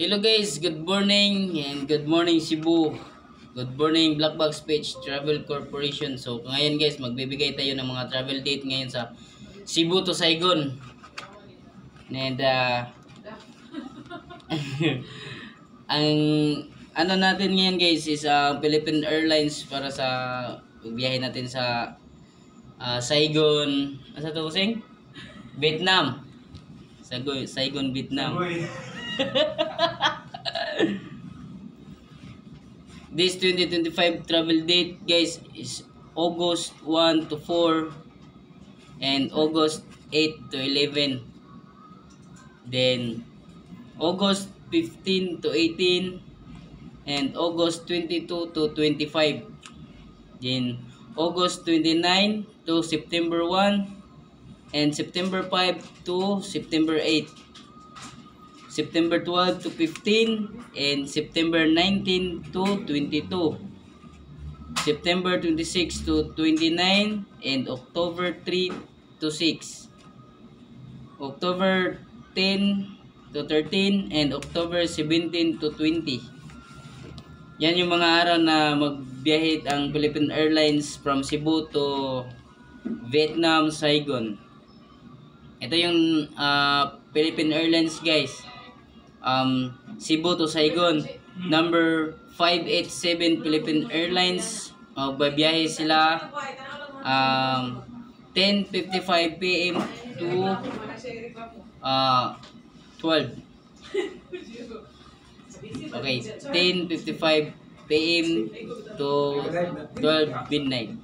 Hello guys, good morning and good morning Cebu. Good morning Black Box Page Travel Corporation. So ngayon guys, magbibigay tayo ng mga travel date ngayon sa Cebu to Saigon. And ang ano natin ngayon guys is Philippine Airlines para sa biyahe natin sa Saigon. Ano sa tusing? Vietnam. Saigon, Vietnam. This 2025 travel date guys is August 1 to 4 and August 8 to 11. Then August 15 to 18 and August 22 to 25. Then August 29 to September 1 and September 5 to September 8. September 12 to 15 and September 19 to 22. September 26 to 29 and October 3 to 6. October 10 to 13 and October 17 to 20. Yan yung mga araw na magbiyahe ang Philippine Airlines from Cebu to Vietnam, Saigon. Ito yung Philippine Airlines guys. Cebu to Saigon, number 587 Philippine Airlines. Babiyahe sila 10:55 PM to 12. Okay, 10:55 PM to 12 midnight.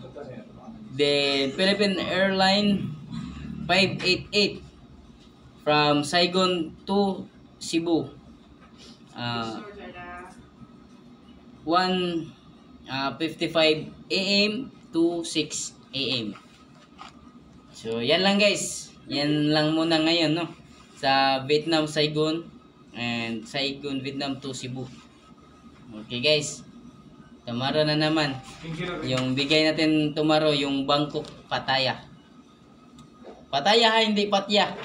The Philippine Airline 588 from Saigon to Cebu, 1:55 AM to 6 AM. So yan lang guys, yan lang muna ngayon no, sa Vietnam, Saigon and Saigon, Vietnam to Cebu. Okay guys, tomorrow na naman yung bigay natin tomorrow, yung Bangkok Pattaya. Pattaya ha, hindi Patya.